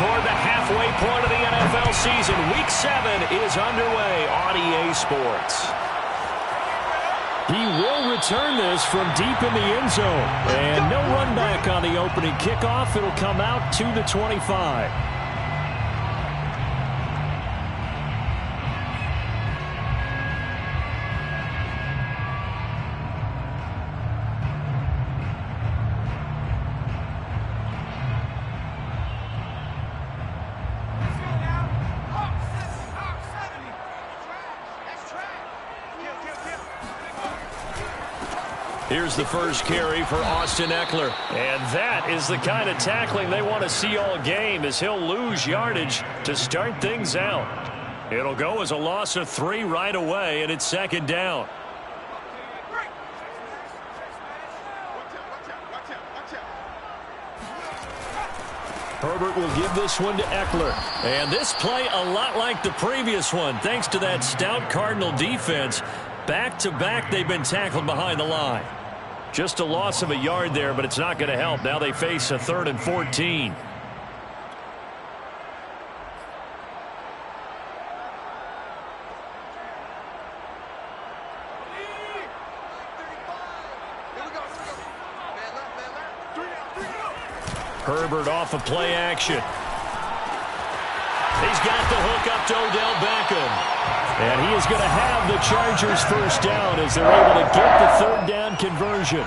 toward the halfway point of the NFL season. Week 7 is underway on EA Sports. He will return this from deep in the end zone. And no run back on the opening kickoff. It'll come out to the 25. Here's the first carry for Austin Ekeler. And that is the kind of tackling they want to see all game, as he'll lose yardage to start things out. It'll go as a loss of 3 right away, and it's second down. Herbert will give this one to Ekeler. And this play a lot like the previous one, thanks to that stout Cardinal defense. Back-to-back, they've been tackled behind the line. Just a loss of a yard there, but it's not going to help. Now they face a 3rd and 14. Herbert off of play action. He's got the hook up to Odell Beckham. And he is going to have the Chargers first down as they're able to get the 3rd down conversion.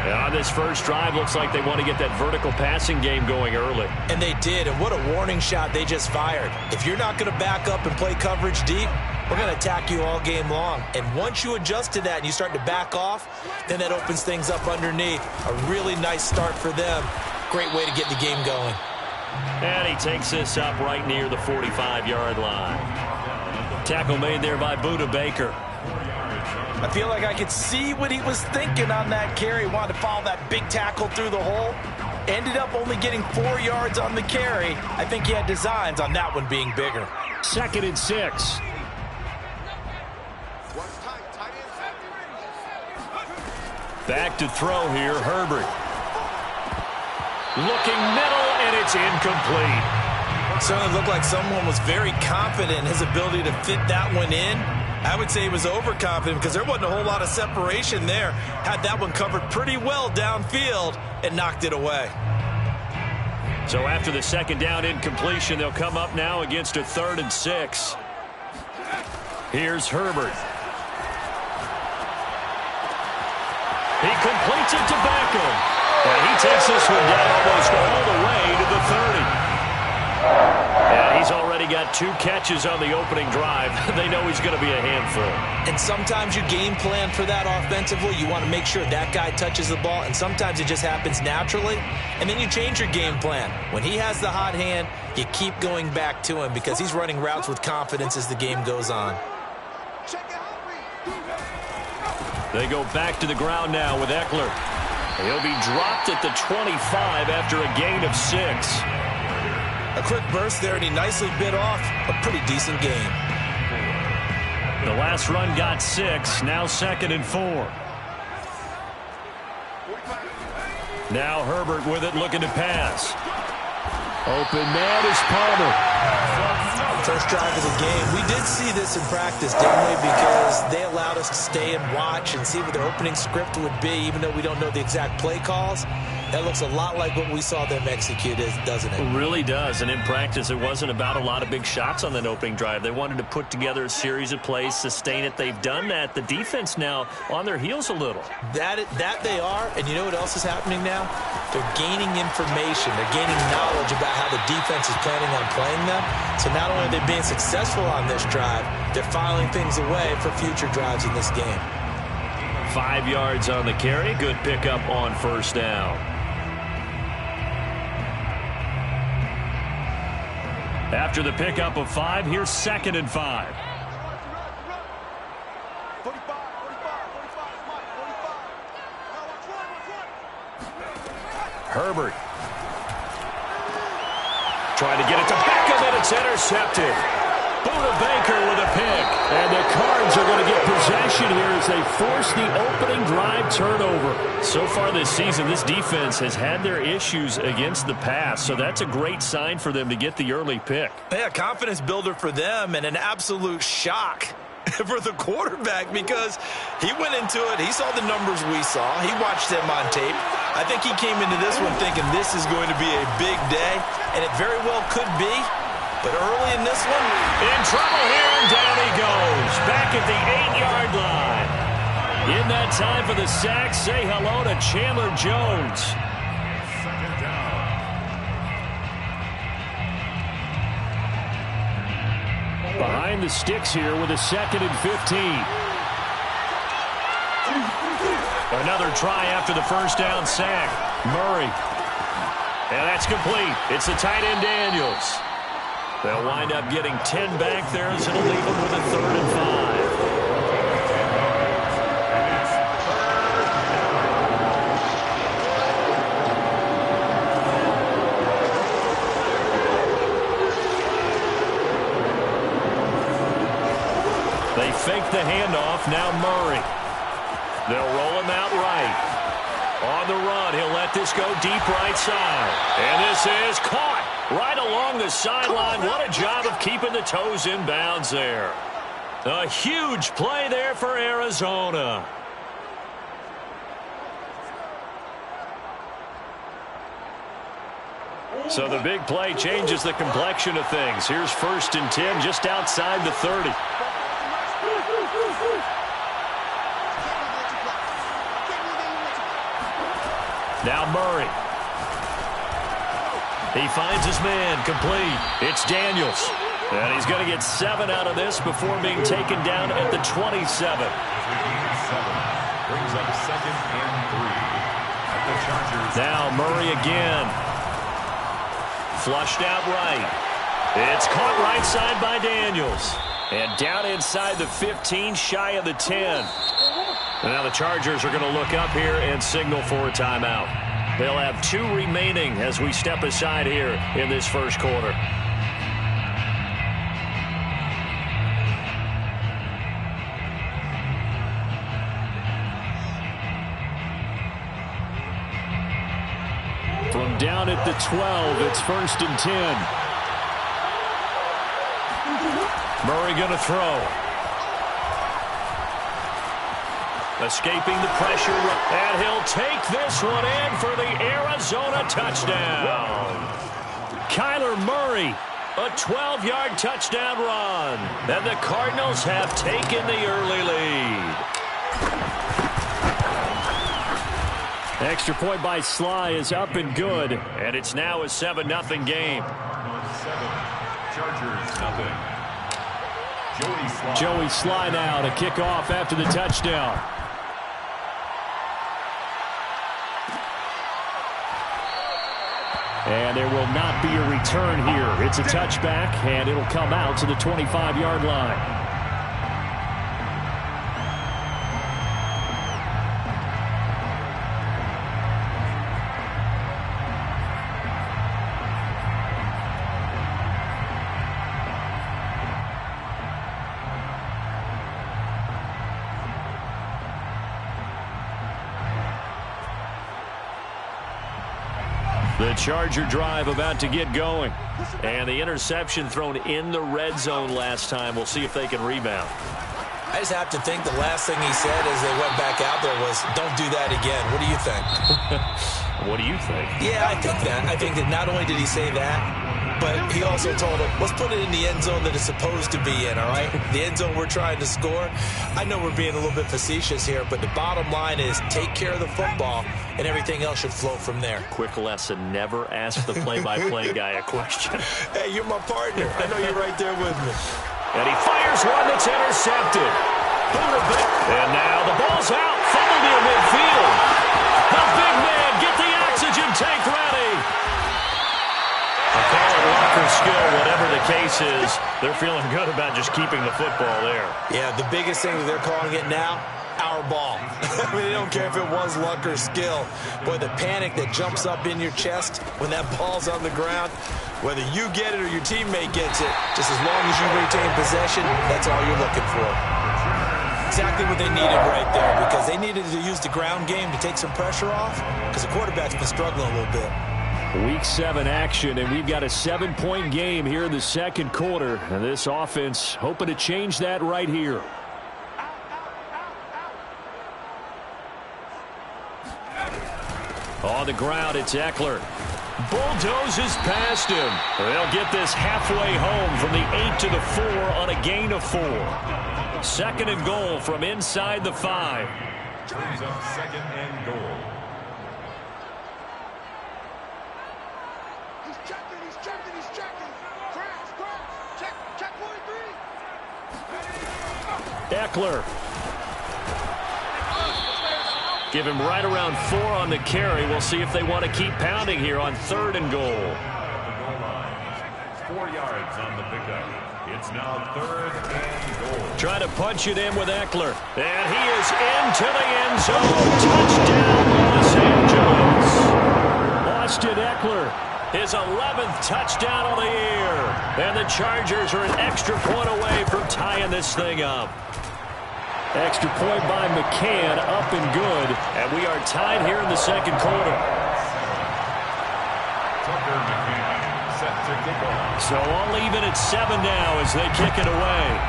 And on this first drive, looks like they want to get that vertical passing game going early. And they did, and what a warning shot they just fired. If you're not going to back up and play coverage deep, we're going to attack you all game long. And once you adjust to that and you start to back off, then that opens things up underneath. A really nice start for them. Great way to get the game going. And he takes this up right near the 45-yard line. Tackle made there by Budda Baker. I feel like I could see what he was thinking on that carry. Wanted to follow that big tackle through the hole. Ended up only getting 4 yards on the carry. I think he had designs on that one being bigger. 2nd and 6. Back to throw here, Herbert. Looking middle, and it's incomplete. Certainly looked like someone was very confident in his ability to fit that one in. I would say he was overconfident because there wasn't a whole lot of separation there. Had that one covered pretty well downfield and knocked it away. So after the 2nd down incompletion, they'll come up now against a 3rd and 6. Here's Herbert. He completes it to Beckham. And he takes this one down almost all the way to the 30. And he's already got 2 catches on the opening drive. They know he's going to be a handful. And sometimes you game plan for that offensively. You want to make sure that guy touches the ball, and sometimes it just happens naturally. And then you change your game plan. When he has the hot hand, you keep going back to him because he's running routes with confidence as the game goes on. They go back to the ground now with Ekeler. He'll be dropped at the 25 after a gain of 6. A quick burst there, and he nicely bit off a pretty decent game. The last run got 6, now 2nd and 4. Now Herbert with it, looking to pass. Open man is Palmer. First drive of the game. We did see this in practice, didn't we? Because they allowed us to stay and watch and see what their opening script would be, even though we don't know the exact play calls. That looks a lot like what we saw them execute, doesn't it? It really does. And in practice, it wasn't about a lot of big shots on that opening drive. They wanted to put together a series of plays, sustain it. They've done that. The defense now on their heels a little. That they are. And you know what else is happening now? They're gaining information. They're gaining knowledge about how the defense is planning on playing them. So not only are they being successful on this drive, they're filing things away for future drives in this game. 5 yards on the carry. Good pickup on first down. After the pickup of 5, here's 2nd and 5. Herbert. Trying to get it to Beckham, and it's intercepted. Buda Baker with a pick. And the Cards are going to get possession here as they force the opening drive turnover. So far this season, this defense has had their issues against the pass, so that's a great sign for them to get the early pick. Yeah, confidence builder for them and an absolute shock for the quarterback because he went into it. He saw the numbers we saw. He watched them on tape. I think he came into this one thinking this is going to be a big day, and it very well could be. But early in this one, in trouble here, and down he goes. Back at the 8-yard line. In that time for the sack, say hello to Chandler Jones. Second down. Behind the sticks here with a 2nd and 15. Another try after the first down sack. Murray. And that's complete. It's the tight end Daniels. They'll wind up getting 10 back there, so it'll leave them with a 3rd and 5. They fake the handoff. Now Murray. They'll roll him out right. On the run, he'll let this go deep right side. And this is caught right along the sideline. What a job of keeping the toes in bounds there. A huge play there for Arizona. So the big play changes the complexion of things. Here's 1st and 10 just outside the 30. Now Murray. He finds his man, complete. It's Daniels. And he's going to get 7 out of this before being taken down at the 27. Brings up 2nd and 3 at the Chargers. Now Murray again. Flushed out right. It's caught right side by Daniels. And down inside the 15, shy of the 10. And now the Chargers are going to look up here and signal for a timeout. They'll have 2 remaining as we step aside here in this first quarter. From down at the 12, it's 1st and 10. Murray going to throw. Escaping the pressure, and he'll take this one in for the Arizona touchdown. Kyler Murray, a 12-yard touchdown run. And the Cardinals have taken the early lead. Extra point by Sly is up and good, and it's now a 7-0 game. 7, Chargers 0. Joey Sly now to kick off after the touchdown. And there will not be a return here. It's a touchback, and it'll come out to the 25-yard line. The Charger drive about to get going. And the interception thrown in the red zone last time. We'll see if they can rebound. I just have to think the last thing he said as they went back out there was, don't do that again. What do you think? What do you think? Yeah, I think that. I think that not only did he say that, but he also told him, let's put it in the end zone that it's supposed to be in, all right? The end zone we're trying to score. I know we're being a little bit facetious here, but the bottom line is take care of the football, and everything else should flow from there. Quick lesson, never ask the play-by-play guy a question. Hey, you're my partner. I know you're right there with me. And he fires one that's intercepted. And now the ball's out. Fumbled near midfield. The big man, get the oxygen tank ready. A call it luck or skill, whatever the case is, they're feeling good about just keeping the football there. Yeah, the biggest thing that they're calling it now, Powerball. I mean, they don't care if it was luck or skill. Boy, the panic that jumps up in your chest when that ball's on the ground, whether you get it or your teammate gets it, just as long as you retain possession, that's all you're looking for. Exactly what they needed right there, because they needed to use the ground game to take some pressure off, because the quarterback's been struggling a little bit. Week 7 action, and we've got a 7-point game here in the second quarter. And this offense hoping to change that right here. On the ground, it's Eckler. Bulldozes past him. They'll get this halfway home from the 8 to the 4 on a gain of 4. 2nd and goal from inside the 5. Brings up 2nd and goal. He's checking. Crash. Check 43. Eckler. Give him right around 4 on the carry. We'll see if they want to keep pounding here on 3rd and goal. At the goal line, 4 yards on the pickup. It's now 3rd and goal. Trying to punch it in with Eckler. And he is into the end zone. Touchdown, Los Angeles. Austin Eckler, his 11th touchdown of the year. And the Chargers are an extra point away from tying this thing up. Extra point by McCann, up and good. And we are tied here in the second quarter. Tucker McCann set to kick off. So all even at 7 now as they kick it away.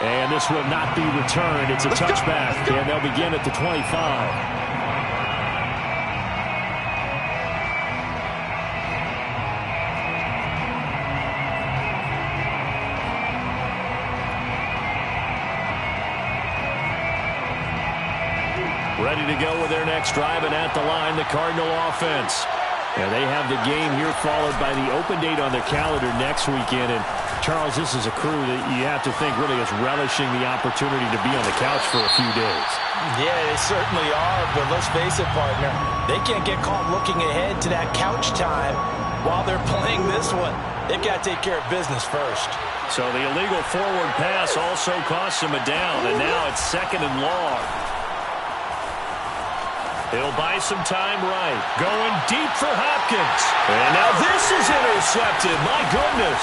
And this will not be returned. It's a touchback, and they'll begin at the 25. Ready to go with their next drive, and at the line, the Cardinal offense. And they have the game here followed by the open date on their calendar next weekend. And, Charles, this is a crew that you have to think really is relishing the opportunity to be on the couch for a few days. Yeah, they certainly are, but let's face it, partner. They can't get caught looking ahead to that couch time while they're playing this one. They've got to take care of business first. So the illegal forward pass also costs them a down, and now it's 2nd and long. He'll buy some time right. Going deep for Hopkins. And now this is intercepted. My goodness.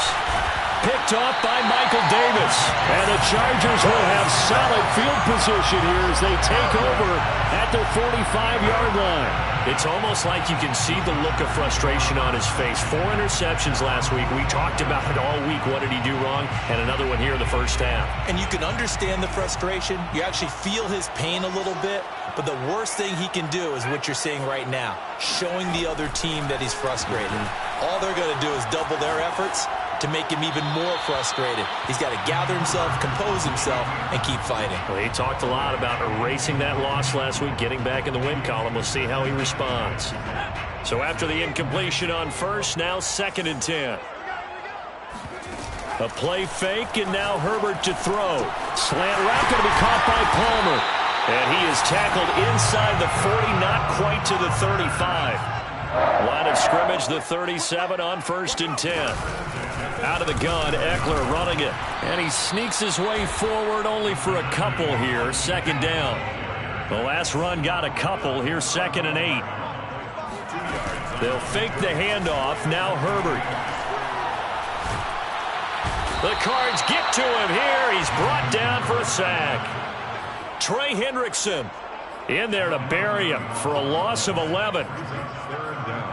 Picked off by Michael Davis. And the Chargers will have solid field position here as they take over at their 45-yard line. It's almost like you can see the look of frustration on his face. 4 interceptions last week. We talked about it all week. What did he do wrong? And another one here in the first half. And you can understand the frustration. You actually feel his pain a little bit. But the worst thing he can do is what you're seeing right now, showing the other team that he's frustrated. All they're going to do is double their efforts to make him even more frustrated. He's got to gather himself, compose himself, and keep fighting. Well, he talked a lot about erasing that loss last week, getting back in the win column. We'll see how he responds. So after the incompletion on 1st, now 2nd and 10. A play fake, and now Herbert to throw. Slant route going to be caught by Palmer. And he is tackled inside the 40, not quite to the 35. Line of scrimmage, the 37 on 1st and 10. Out of the gun, Eckler running it. And he sneaks his way forward only for a couple here. 2nd down. The last run got a couple. Here's 2nd and 8. They'll fake the handoff. Now Herbert. The Cards get to him here. He's brought down for a sack. Trey Hendrickson in there to bury him for a loss of 11. 3rd down.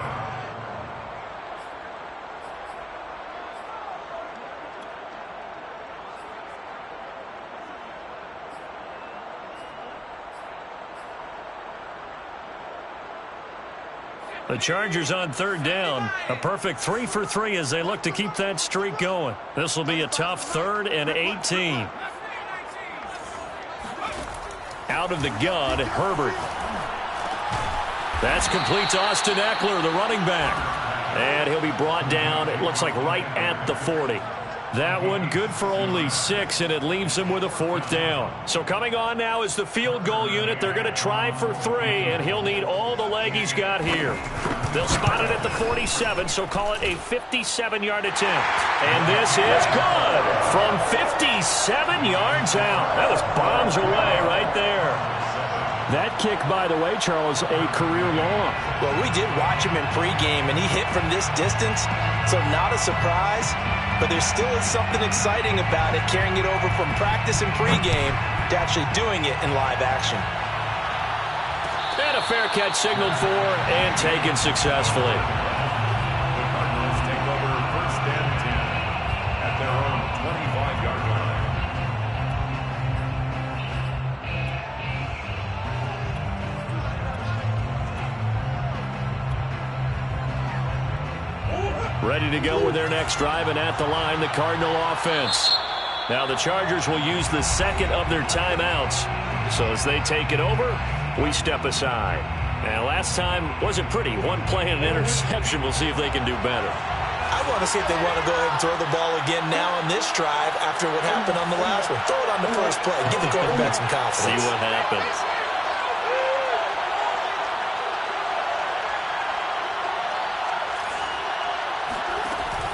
The Chargers on 3rd down. A perfect 3 for 3 as they look to keep that streak going. This will be a tough 3rd and 18. Out of the gun, Herbert. That's complete to Austin Eckler, the running back. And he'll be brought down, it looks like right at the 40. That one good for only 6, and it leaves him with a 4th down. So coming on now is the field goal unit. They're going to try for 3, and he'll need all the leg he's got here. They'll spot it at the 47, so call it a 57-yard attempt. And this is good from 57 yards out. That was bombs away right there. That kick, by the way, Charles, a career long. Well, we did watch him in pregame, and he hit from this distance, so not a surprise. But there still is something exciting about it, carrying it over from practice and pregame to actually doing it in live action. And a fair catch signaled for and taken successfully. The Cardinals take over first and 10 at their own 25-yard line. Ready to go with their next drive, and at the line, the Cardinal offense. Now the Chargers will use the second of their timeouts. So as they take it over, we step aside. And last time wasn't pretty. One play and an interception. We'll see if they can do better. I want to see if they want to go ahead and throw the ball again now on this drive after what happened on the last one. Throw it on the first play. Give the quarterback some confidence. See what happens.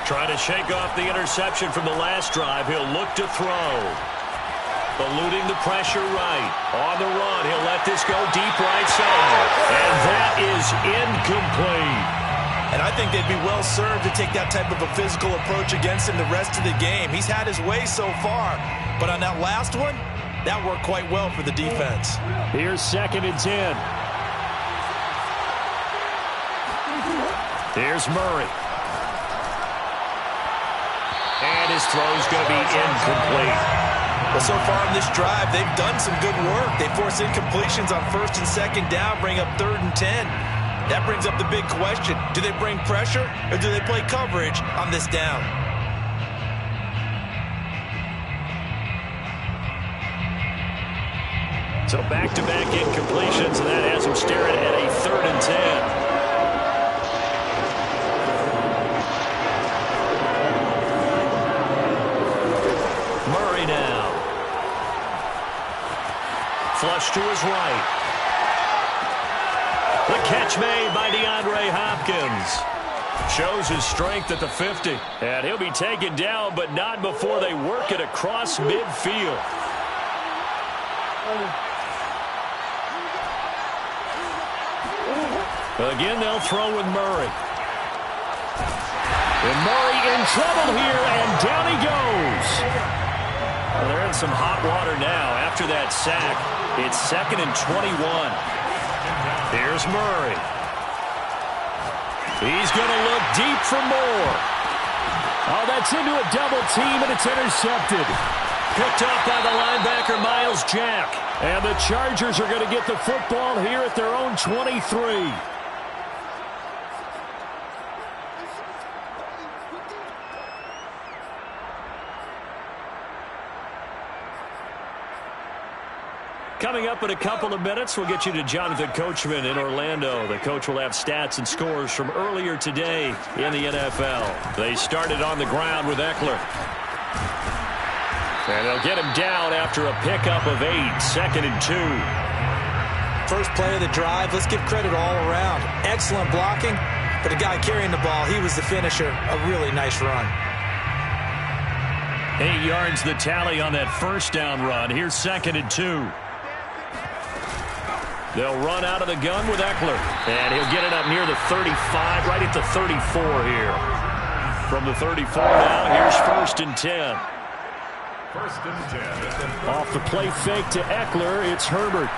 Trying to shake off the interception from the last drive. He'll look to throw. Eluding the pressure right. On the run, he'll let this go deep right side. And that is incomplete. And I think they'd be well served to take that type of a physical approach against him the rest of the game. He's had his way so far, but on that last one, that worked quite well for the defense. Here's 2nd and 10. Here's Murray. And his throw's going to be incomplete. Well, so far in this drive, they've done some good work. They force incompletions on 1st and 2nd down, bring up 3rd and 10. That brings up the big question. Do they bring pressure or do they play coverage on this down? So back-to-back incompletions, and that has him staring at a 3rd and 10. Murray now. Flush to his right. The catch made by DeAndre Hopkins. Shows his strength at the 50. And he'll be taken down, but not before they work it across midfield. Again, they'll throw with Murray. And Murray in trouble here, and down he goes. Well, they're in some hot water now after that sack. It's 2nd and 21. Here's Murray. He's going to look deep for more. Oh, that's into a double team, and it's intercepted. Picked up by the linebacker, Miles Jack. And the Chargers are going to get the football here at their own 23. Coming up in a couple of minutes, we'll get you to Jonathan Coachman in Orlando. The coach will have stats and scores from earlier today in the NFL. They started on the ground with Eckler. And they'll get him down after a pickup of 8, 2nd and 2. First play of the drive, let's give credit all around. Excellent blocking, but the guy carrying the ball, he was the finisher. A really nice run. 8 yards the tally on that first down run. Here's 2nd and 2. They'll run out of the gun with Eckler. And he'll get it up near the 35, right at the 34 here. From the 34 now, here's 1st and 10. 1st and 10. Off the play fake to Eckler, it's Herbert.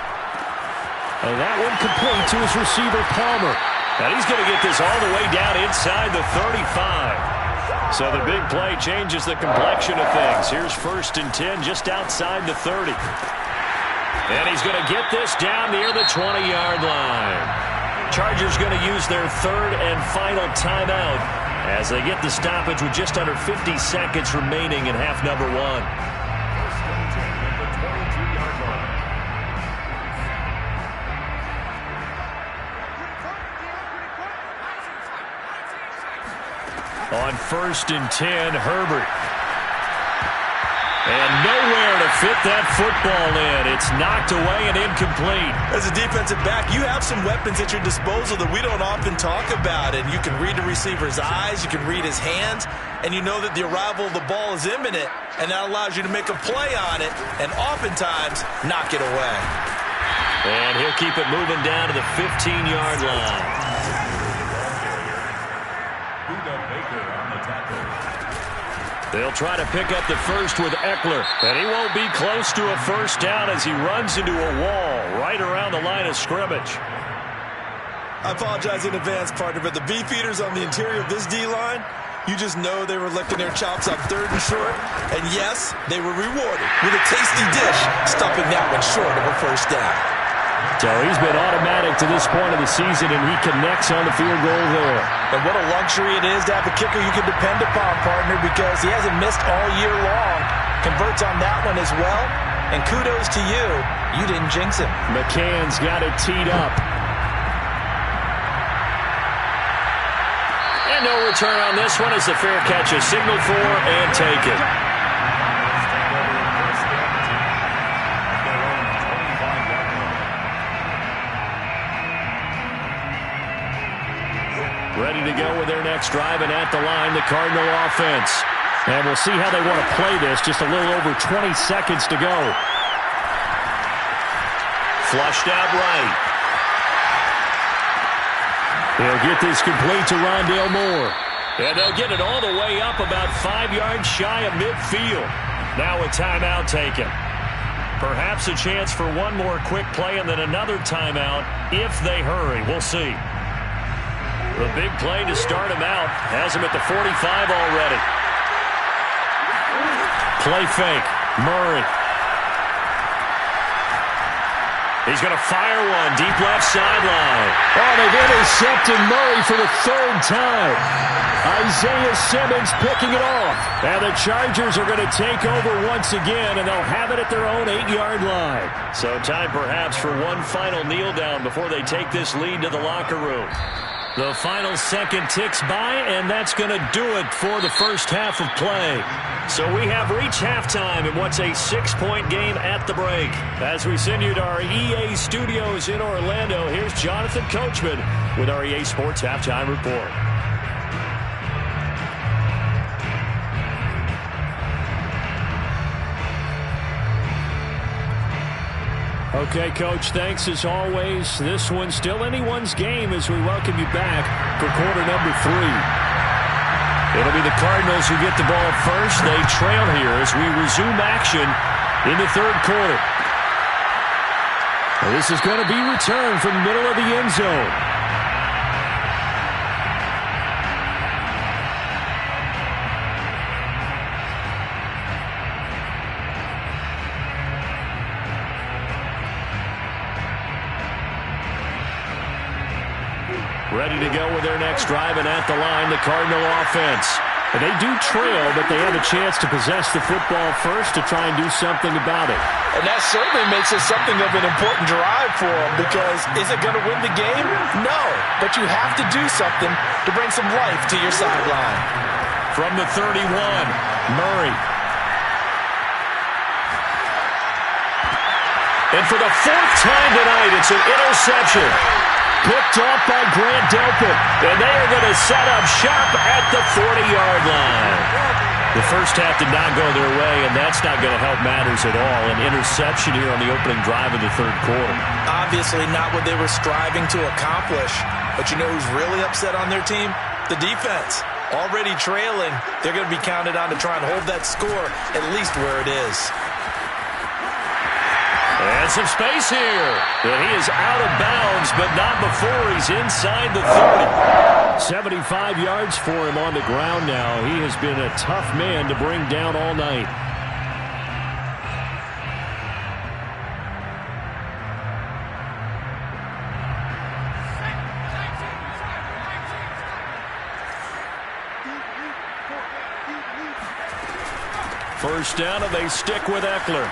And that one complete to his receiver, Palmer. And he's going to get this all the way down inside the 35. So the big play changes the complexion of things. Here's 1st and 10 just outside the 30. And he's going to get this down near the 20-yard line. Chargers going to use their 3rd and final timeout as they get the stoppage with just under 50 seconds remaining in half number 1. 1st and 10 at the 22-yard line. On 1st and 10, Herbert. And nowhere to fit that football in. It's knocked away and incomplete. As a defensive back, you have some weapons at your disposal that we don't often talk about. And you can read the receiver's eyes, you can read his hands, and you know that the arrival of the ball is imminent, and that allows you to make a play on it and oftentimes knock it away. And he'll keep it moving down to the 15-yard line. They'll try to pick up the first with Eckler, and he won't be close to a first down as he runs into a wall right around the line of scrimmage. I apologize in advance, partner, but the beefeaters on the interior of this D-line, you just know they were licking their chops on 3rd and short. And yes, they were rewarded with a tasty dish, stuffing that one short of a first down. So he's been automatic to this point of the season, and he connects on the field goal there. And what a luxury it is to have a kicker you can depend upon, partner, because he hasn't missed all year long. Converts on that one as well. And kudos to you. You didn't jinx him. McCann's got it teed up. And no return on this one as the fair catch is signaled for and taken. Ready to go with their next drive, and at the line, the Cardinal offense. And we'll see how they want to play this. Just a little over 20 seconds to go. Flushed out right. They'll get this complete to Rondale Moore. And they'll get it all the way up about 5 yards shy of midfield. Now a timeout taken. Perhaps a chance for one more quick play and then another timeout if they hurry. We'll see. The big play to start him out has him at the 45 already. Play fake. Murray. He's going to fire one deep left sideline. Oh, they've intercepted Murray for the 3rd time. Isaiah Simmons picking it off. And the Chargers are going to take over once again, and they'll have it at their own 8-yard line. So time perhaps for one final kneel down before they take this lead to the locker room. The final second ticks by, and that's going to do it for the first half of play. So we have reached halftime in what's a 6-point game at the break. As we send you to our EA studios in Orlando, here's Jonathan Coachman with our EA Sports Halftime Report. Okay, Coach, thanks as always. This one's still anyone's game as we welcome you back for quarter number 3. It'll be the Cardinals who get the ball first. They trail here as we resume action in the 3rd quarter. Well, this is going to be returned from the middle of the end zone. Ready to go with their next drive, and at the line, the Cardinal offense. And they do trail, but they have a chance to possess the football first to try and do something about it. And that certainly makes it something of an important drive for them, because is it going to win the game? No, but you have to do something to bring some life to your sideline. From the 31, Murray. And for the 4th time tonight, it's an interception. Picked off by Grant Delpit, and they are going to set up shop at the 40-yard line. The first half did not go their way, and that's not going to help matters at all. An interception here on the opening drive of the 3rd quarter. Obviously not what they were striving to accomplish. But you know who's really upset on their team? The defense. Already trailing, they're going to be counted on to try and hold that score at least where it is. And some space here. And he is out of bounds, but not before he's inside the 30. 75 yards for him on the ground now. He has been a tough man to bring down all night. First down, and they stick with Eckler.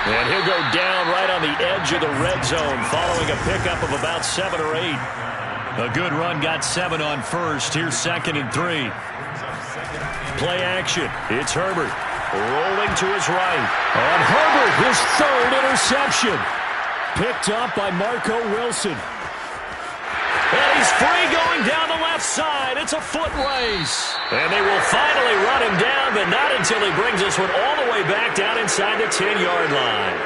And he'll go down right on the edge of the red zone following a pickup of about 7 or 8. A good run, got 7 on first. Here's 2nd and 3. Play action. It's Herbert. Rolling to his right. And Herbert, his third interception. Picked up by Marco Wilson. And he's free going down the left side. It's a foot race. And they will finally run him down, but not until he brings this one all the way back down inside the 10-yard line.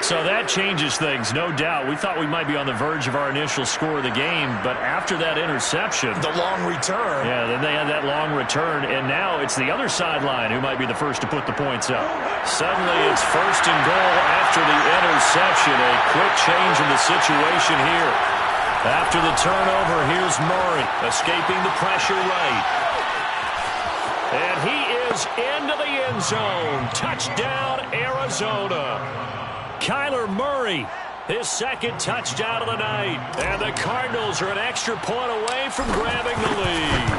So that changes things, no doubt. We thought we might be on the verge of our initial score of the game, but after that interception... The long return. Yeah, then they had that long return, and now it's the other sideline who might be the first to put the points up. Suddenly it's first and goal after the interception. A quick change in the situation here. After the turnover, here's Murray, escaping the pressure right. And he is into the end zone. Touchdown, Arizona. Kyler Murray, his second touchdown of the night. And the Cardinals are an extra point away from grabbing the lead.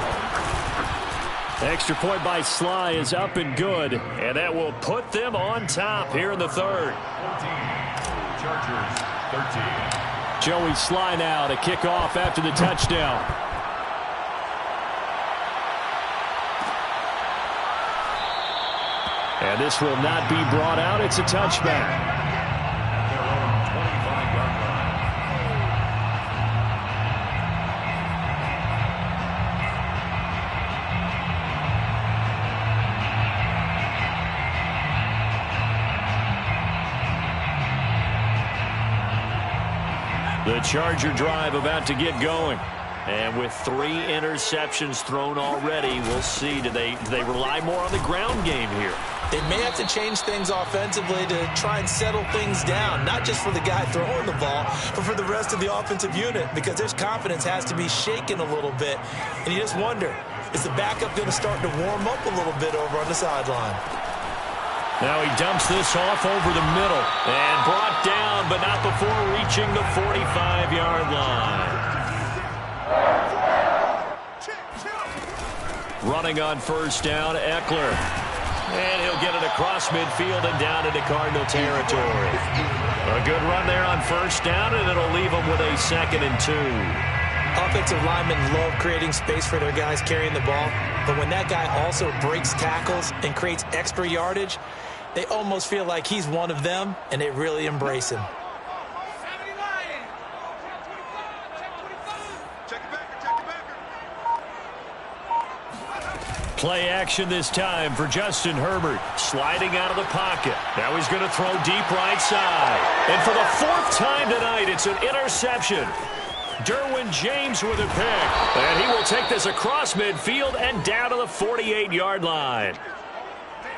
Extra point by Sly is up and good, and that will put them on top here in the third. 14, Chargers 13. Joey Sly now to kick off after the touchdown. And this will not be brought out. It's a touchback. The Charger drive about to get going. And with 3 interceptions thrown already, we'll see. Do they rely more on the ground game here? They may have to change things offensively to try and settle things down, not just for the guy throwing the ball, but for the rest of the offensive unit, because their confidence has to be shaken a little bit. And you just wonder, is the backup going to start to warm up a little bit over on the sideline? Now he dumps this off over the middle and brought down, but not before reaching the 45-yard line. Running on first down, Eckler. And he'll get it across midfield and down into Cardinal territory. A good run there on first down, and it'll leave them with a 2nd and 2. Offensive linemen love creating space for their guys carrying the ball, but when that guy also breaks tackles and creates extra yardage, they almost feel like he's one of them, and they really embrace him. Play action this time for Justin Herbert. Sliding out of the pocket. Now he's going to throw deep right side. And for the 4th time tonight, it's an interception. Derwin James with a pick. And he will take this across midfield and down to the 48-yard line.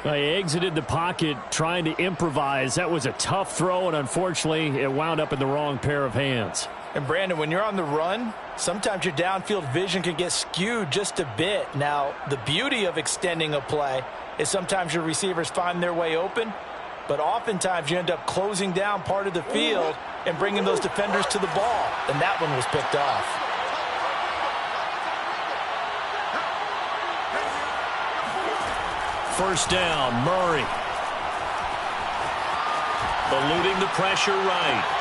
Well, he exited the pocket trying to improvise. That was a tough throw, and unfortunately, it wound up in the wrong pair of hands. And, Brandon, when you're on the run, sometimes your downfield vision can get skewed just a bit. Now, the beauty of extending a play is sometimes your receivers find their way open, but oftentimes you end up closing down part of the field and bringing those defenders to the ball, and that one was picked off. First down, Murray. Eluding the pressure right.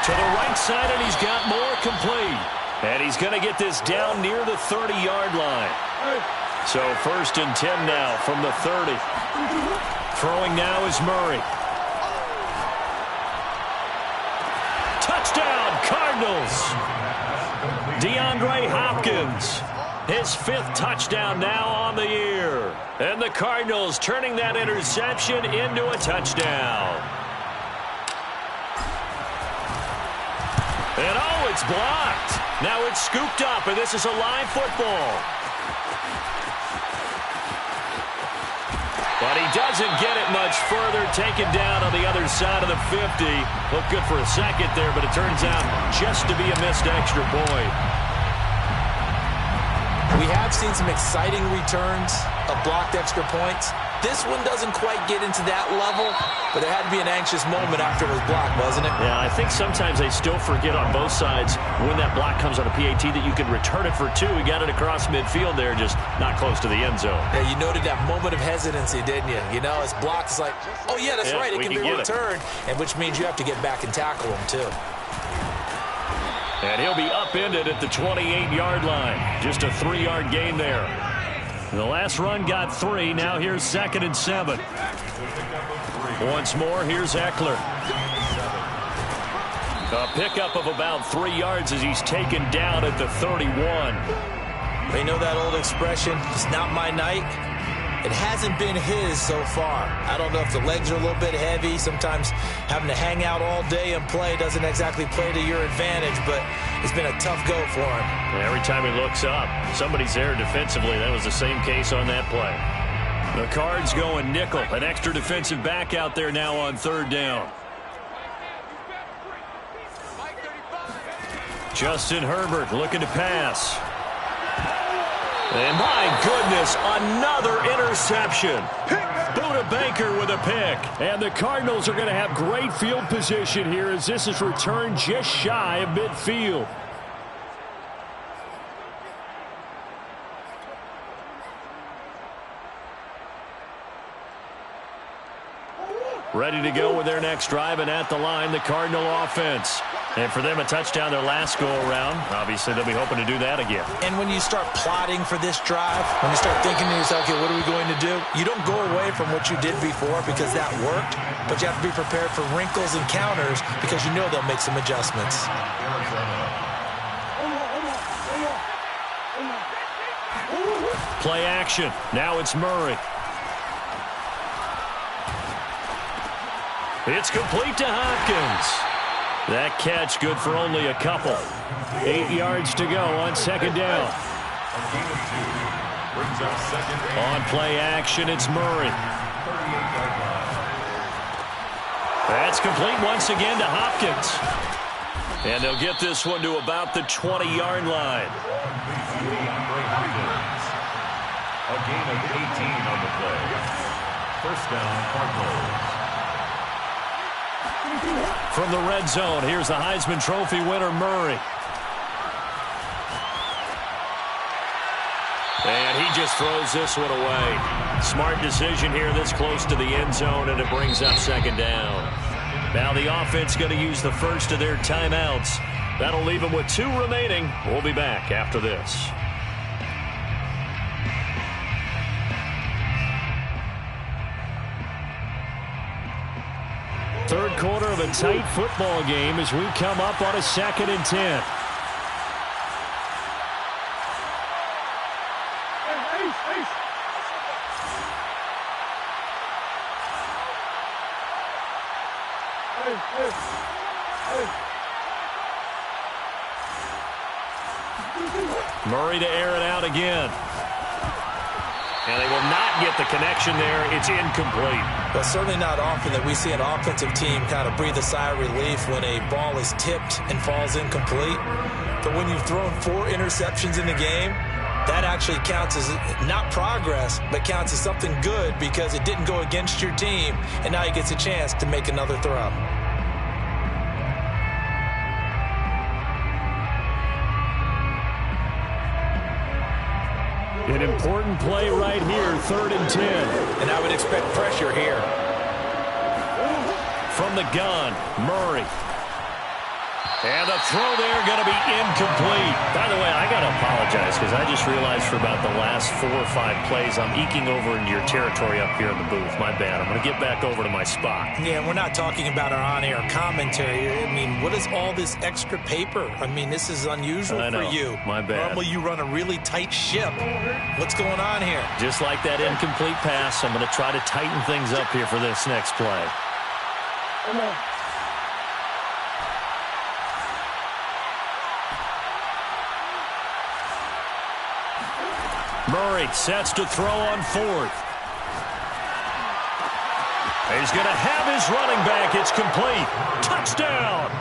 To the right side, and he's got more complete. And he's going to get this down near the 30-yard line. So 1st and 10 now from the 30. Throwing now is Murray. Touchdown, Cardinals. DeAndre Hopkins. His 5th touchdown now on the year. And the Cardinals turning that interception into a touchdown. And oh, it's blocked. Now it's scooped up, and this is a live football. But he doesn't get it much further. Taken down on the other side of the 50. Looked good for a second there, but it turns out just to be a missed extra point. We have seen some exciting returns of blocked extra points. This one doesn't quite get into that level, but there had to be an anxious moment after it was blocked, wasn't it? Yeah, I think sometimes they still forget on both sides when that block comes on a PAT that you can return it for 2. He got it across midfield there, just not close to the end zone. Yeah, you noted that moment of hesitancy, didn't you? You know, it's blocked. It's like, oh, yeah, that's right. It can be returned, and which means you have to get back and tackle him, too. And he'll be upended at the 28-yard line. Just a 3-yard gain there. The last run got 3. Now here's 2nd and 7. Once more, here's Eckler. A pickup of about 3 yards as he's taken down at the 31. They know that old expression, it's not my night. It hasn't been his so far. I don't know if the legs are a little bit heavy. Sometimes having to hang out all day and play doesn't exactly play to your advantage, but it's been a tough go for him. Every time he looks up, somebody's there defensively. That was the same case on that play. The Cards going nickel. An extra defensive back out there now on 3rd down. Justin Herbert looking to pass. And my goodness, another interception. Buda Baker with a pick. And the Cardinals are going to have great field position here as this is returned just shy of midfield. Ready to go with their next drive, and at the line, the Cardinal offense. And for them, a touchdown their last go-around. Obviously, they'll be hoping to do that again. And when you start plotting for this drive, when you start thinking to yourself, okay, what are we going to do? You don't go away from what you did before because that worked, but you have to be prepared for wrinkles and counters because you know they'll make some adjustments. Play action. Now it's Murray. It's complete to Hopkins. That catch good for only a couple. 8 yards to go on 2nd down. On play action, it's Murray. That's complete once again to Hopkins. And they'll get this one to about the 20-yard line. A gain of 18 on the play. 1st down, Cardinals. From the red zone, here's the Heisman Trophy winner, Murray. And he just throws this one away. Smart decision here this close to the end zone, and it brings up 2nd down. Now the offense going to use the first of their timeouts. That'll leave them with 2 remaining. We'll be back after this. Third quarter of a tight football game as we come up on a 2nd and 10. Murray to air it out again. And they will not get the connection there. It's incomplete. Well, certainly not often that we see an offensive team kind of breathe a sigh of relief when a ball is tipped and falls incomplete. But when you've thrown 4 interceptions in the game, that actually counts as not progress, but counts as something good because it didn't go against your team, and now he gets a chance to make another throw. An important play right here, 3rd and 10. And I would expect pressure here. From the gun, Murray. And the throw there going to be incomplete. By the way, I got to apologize because I just realized for about the last 4 or 5 plays, I'm eking over into your territory up here in the booth. My bad. I'm going to get back over to my spot. Yeah, we're not talking about our on-air commentary. I mean, what is all this extra paper? I mean, this is unusual for you. My bad. Normally you run a really tight ship. What's going on here? Just like that incomplete pass, I'm going to try to tighten things up here for this next play. Murray sets to throw on 4th. He's going to have his running back. It's complete. Touchdown.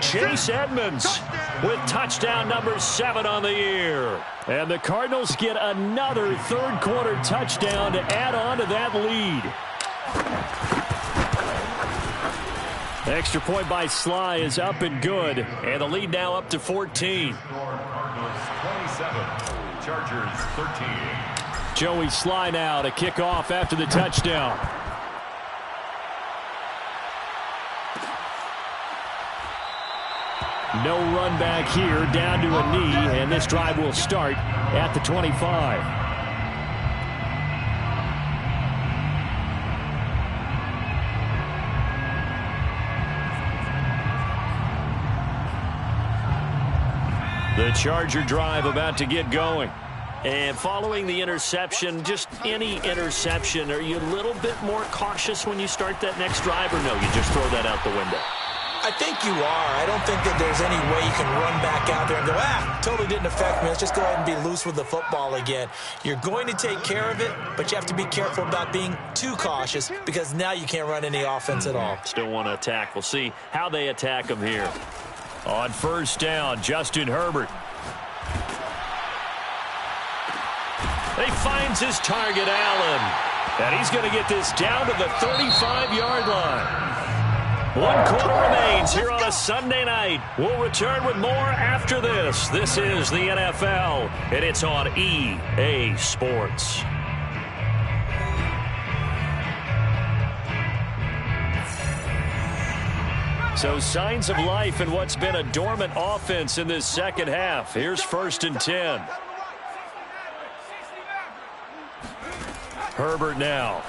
Chase Edmonds with touchdown number 7 on the year. And the Cardinals get another third quarter touchdown to add on to that lead. The extra point by Sly is up and good. And the lead now up to 14. Cardinals 27. Chargers 13. Joey Sly now to kick off after the touchdown. No run back here, down to a knee, and this drive will start at the 25. The Charger drive about to get going. And following the interception, just any interception, are you a little bit more cautious when you start that next drive, or no, you just throw that out the window? I think you are. I don't think that there's any way you can run back out there and go, totally didn't affect me. Let's just go ahead and be loose with the football again. You're going to take care of it, but you have to be careful about being too cautious because now you can't run any offense at all. Still want to attack. We'll see how they attack him here. On first down, Justin Herbert. He finds his target, Allen. And he's going to get this down to the 35-yard line. 1 quarter remains here on a Sunday night. We'll return with more after this. This is the NFL, and it's on EA Sports. So signs of life in what's been a dormant offense in this second half. Here's 1st and 10. Herbert now.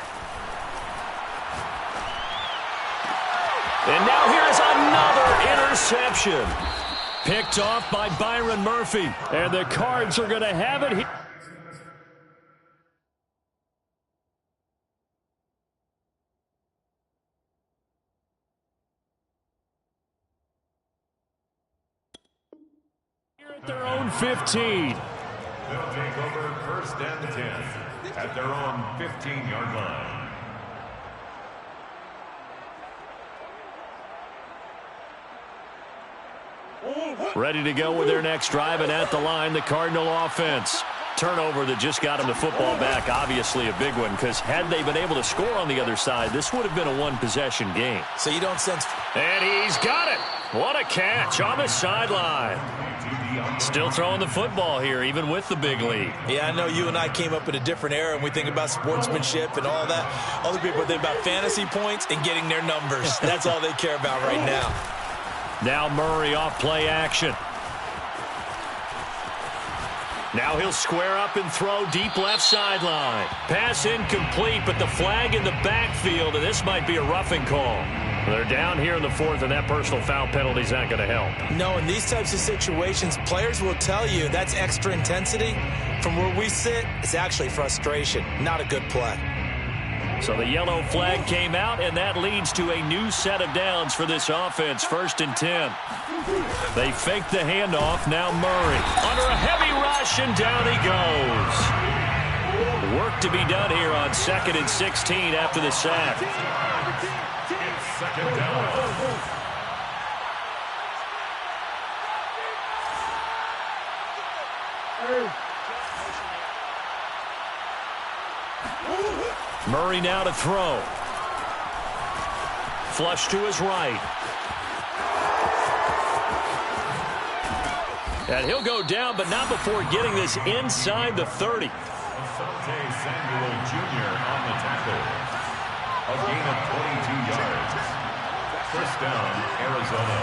And now here's another interception. Picked off by Byron Murphy. And the Cards are going to have it here. Here at their own 15. They'll take over 1st and 10 at their own 15-yard line. Ready to go with their next drive, and at the line, the Cardinal offense. Turnover that just got him the football back, obviously a big one, because had they been able to score on the other side, this would have been a one-possession game. So you don't sense... And he's got it. What a catch on the sideline. Still throwing the football here, even with the big lead. Yeah, I know you and I came up in a different era, and we think about sportsmanship and all that. Other people think about fantasy points and getting their numbers. That's all they care about right now. Now Murray off play action. Now he'll square up and throw deep left sideline. Pass incomplete, but the flag in the backfield, and this might be a roughing call. They're down here in the 4th, and that personal foul penalty is not going to help. No, in these types of situations, players will tell you that's extra intensity. From where we sit, it's actually frustration, not a good play. So the yellow flag came out, and that leads to a new set of downs for this offense. 1st and 10. They fake the handoff. Now Murray under a heavy rush, and down he goes. Work to be done here on 2nd and 16 after the sack. It's 2nd down. Murray now to throw. Flush to his right. And he'll go down, but not before getting this inside the 30. Asante Samuel Jr. on the tackle. A gain of 22 yards. 1st down, Arizona.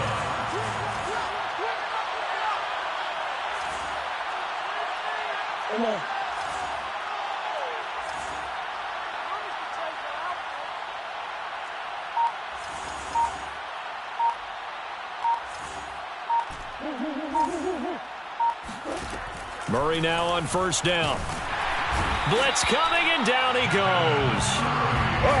Come on. Murray now on 1st down. Blitz coming, and down he goes.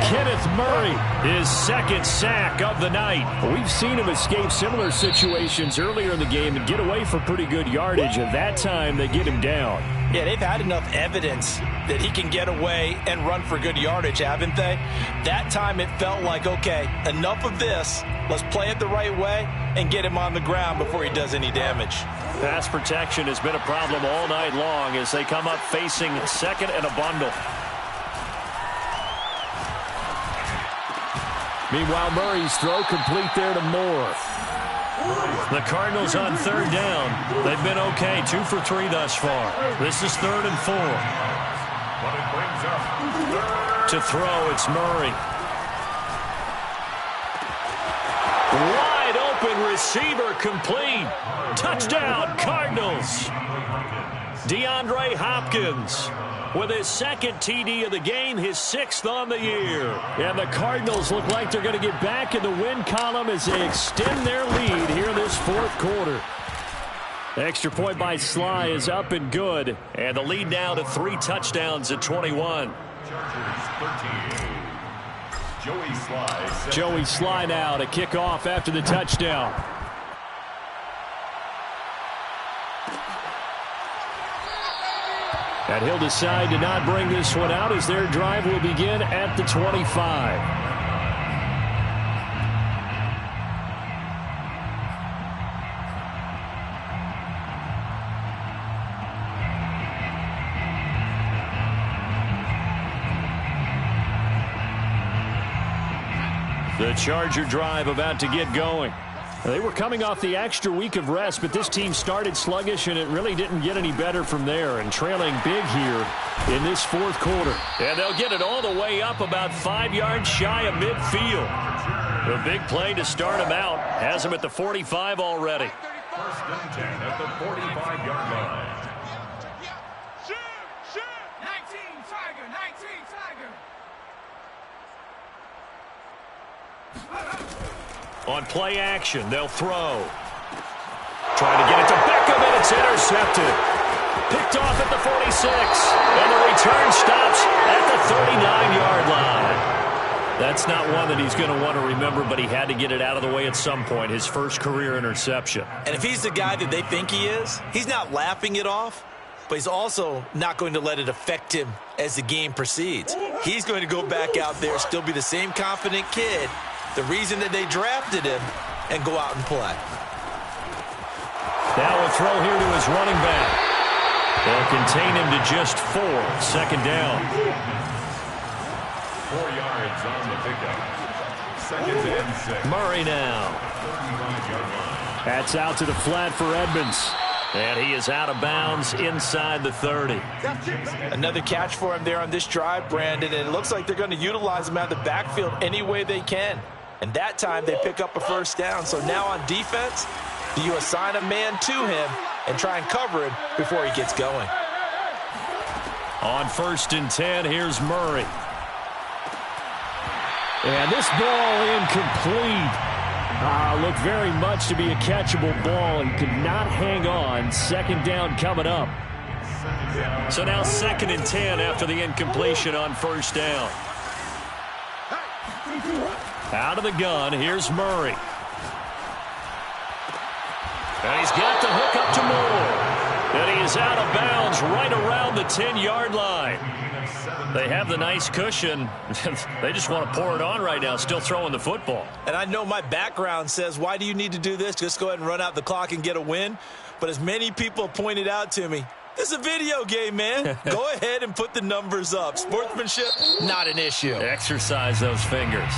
Kenneth Murray, his 2nd sack of the night. We've seen him escape similar situations earlier in the game and get away for pretty good yardage, and that time they get him down. Yeah, they've had enough evidence that he can get away and run for good yardage, haven't they? That time it felt like, okay, enough of this. Let's play it the right way and get him on the ground before he does any damage. Pass protection has been a problem all night long as they come up facing 2nd and a bundle. Meanwhile, Murray's throw complete there to Moore. The Cardinals on 3rd down. They've been okay, 2 for 3 thus far. This is 3rd and 4. But it brings up 3rd. To throw, it's Murray. Wide open receiver, complete. Touchdown, Cardinals. DeAndre Hopkins with his 2nd TD of the game, his 6th on the year. And the Cardinals look like they're going to get back in the win column as they extend their lead here in this 4th quarter. Extra point by Sly is up and good. And the lead now to 3 touchdowns at 21. Chargers 13. Joey Sly. Joey Sly now to kick off after the touchdown. And he'll decide to not bring this one out as their drive will begin at the 25. The Charger drive about to get going. They were coming off the extra week of rest, but this team started sluggish, and it really didn't get any better from there, and trailing big here in this fourth quarter. And they'll get it all the way up about 5 yards shy of midfield. A big play to start him out. Has him at the 45 already. First and 10 at the 45-yard line. On play action, they'll throw. Trying to get it to Beckham, and it's intercepted. Picked off at the 46, and the return stops at the 39-yard line. That's not one that he's going to want to remember, but he had to get it out of the way at some point, his first career interception. And if he's the guy that they think he is, he's not laughing it off, but he's also not going to let it affect him as the game proceeds. He's going to go back out there, still be the same confident kid, the reason that they drafted him, and go out and play. Now a throw here to his running back. They'll contain him to just 4. Second down. 4 yards on the pickup. Second and 6. Murray now. 35-yard line. That's out to the flat for Edmonds. And he is out of bounds inside the 30. Another catch for him there on this drive, Brandon, and it looks like they're going to utilize him out of the backfield any way they can. And that time they pick up a first down. So now on defense, do you assign a man to him and try and cover him before he gets going? On first and 10, here's Murray. And this ball incomplete. Looked very much to be a catchable ball and could not hang on. Second down coming up. So now second and 10 after the incompletion on first down. Out of the gun, here's Murray. And he's got the hook up to Moore. And he is out of bounds right around the 10-yard line. They have the nice cushion. They just want to pour it on right now, still throwing the football. And I know my background says, why do you need to do this? Just go ahead and run out the clock and get a win. But as many people pointed out to me, this is a video game, man. Go ahead and put the numbers up. Sportsmanship, not an issue. Exercise those fingers.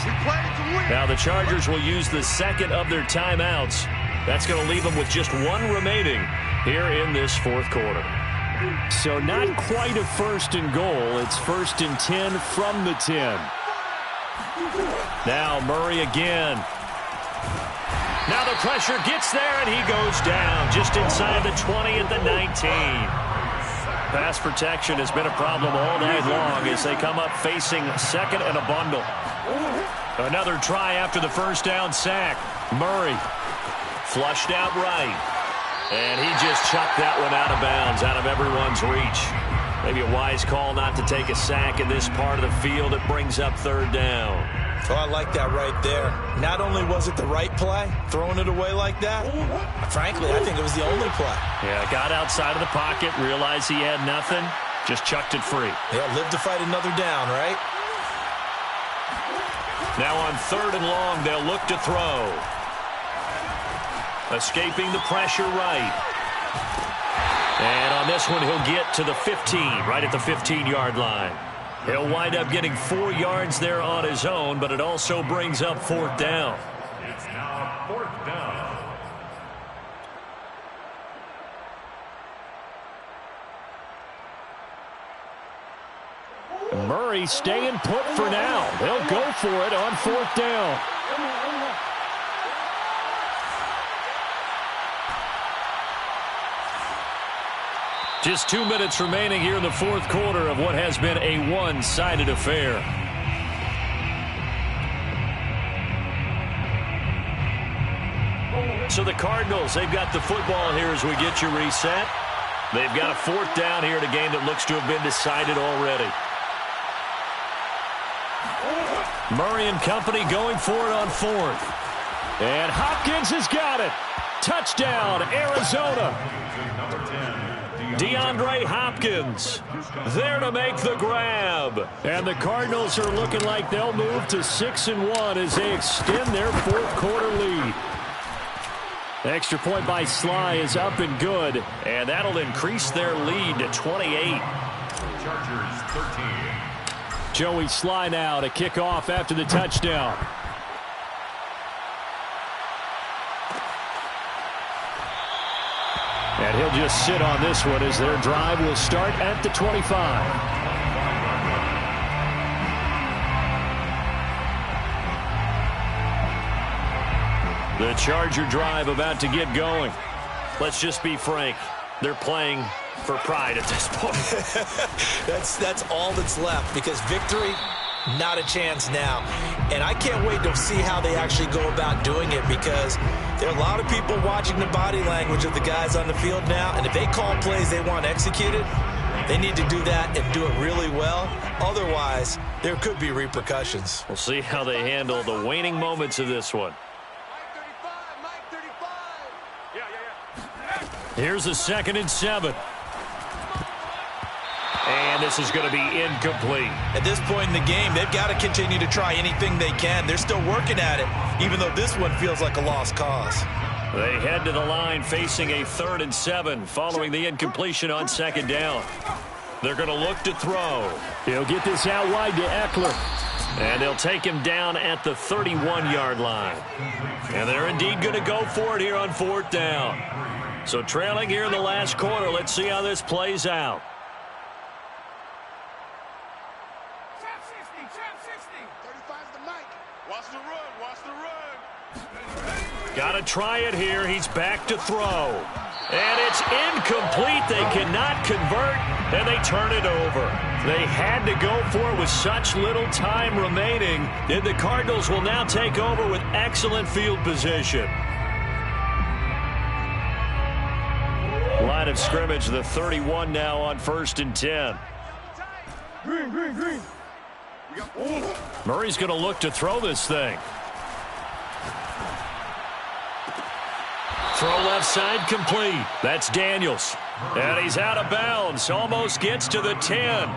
Now the Chargers will use the second of their timeouts. That's going to leave them with just 1 remaining here in this fourth quarter. So not quite a first and goal. It's first and 10 from the 10. Now Murray again. Now the pressure gets there, and he goes down just inside the 20 at the 19. Pass protection has been a problem all night long as they come up facing second and a bundle. Another try after the first down sack. Murray flushed out right. And he just chucked that one out of bounds, out of everyone's reach. Maybe a wise call not to take a sack in this part of the field. It brings up third down. Oh, I like that right there. Not only was it the right play, throwing it away like that, frankly, I think it was the only play. Yeah, got outside of the pocket, realized he had nothing, just chucked it free. Yeah, live to fight another down, right? Now on third and long, they'll look to throw. Escaping the pressure right. And on this one, he'll get to the 15, right at the 15-yard line. He'll wind up getting 4 yards there on his own, but it also brings up fourth down. It's now fourth down. Murray staying put for now. They'll go for it on fourth down. Just 2 minutes remaining here in the fourth quarter of what has been a one-sided affair. So the Cardinals, they've got the football here as we get you reset. They've got a fourth down here in a game that looks to have been decided already. Murray and company going for it on fourth. And Hopkins has got it. Touchdown, Arizona. DeAndre Hopkins there to make the grab. And the Cardinals are looking like they'll move to 6-1 as they extend their fourth quarter lead. Extra point by Sly is up and good, and that'll increase their lead to 28. Chargers 13. Joey Sly now to kick off after the touchdown. And he'll just sit on this one as their drive will start at the 25. The Charger drive about to get going. Let's just be frank. They're playing for pride at this point. That's all that's left, because victory, not a chance now. And I can't wait to see how they actually go about doing it, because there are a lot of people watching the body language of the guys on the field now, and if they call plays they want executed, they need to do that and do it really well. Otherwise, there could be repercussions. We'll see how they handle the waning moments of this one. Here's a 2nd and 7. And this is going to be incomplete. At this point in the game, they've got to continue to try anything they can. They're still working at it, even though this one feels like a lost cause. They head to the line facing a 3rd and 7 following the incompletion on 2nd down. They're going to look to throw. He'll get this out wide to Eckler. And they'll take him down at the 31-yard line. And they're indeed going to go for it here on 4th down. So trailing here in the last quarter, let's see how this plays out. Trap 60. 35's the mic. Watch the run. Got to try it here. He's back to throw. And it's incomplete. They cannot convert, and they turn it over. They had to go for it with such little time remaining. And the Cardinals will now take over with excellent field position. Line of scrimmage, the 31 now on 1st and 10. Green. Murray's going to look to throw this thing. Throw left side complete. That's Daniels. And he's out of bounds. Almost gets to the 10.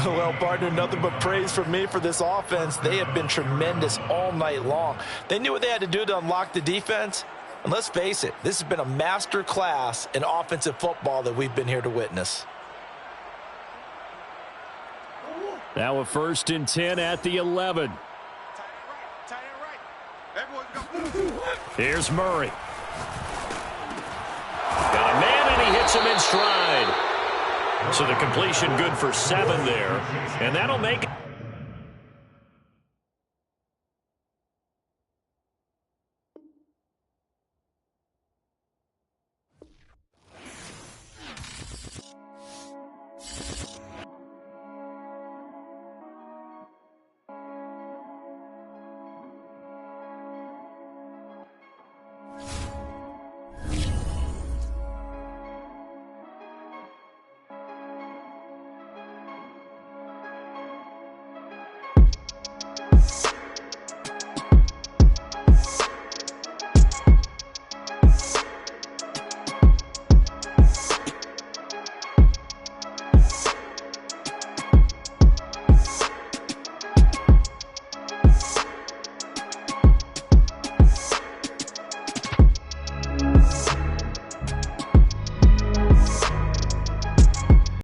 Well, partner, nothing but praise from me for this offense. They have been tremendous all night long. They knew what they had to do to unlock the defense. And let's face it, this has been a master class in offensive football that we've been here to witness. Now a 1st and 10 at the 11. Here's Murray. Got a man, and he hits him in stride. So the completion good for 7 there. And that'll make it.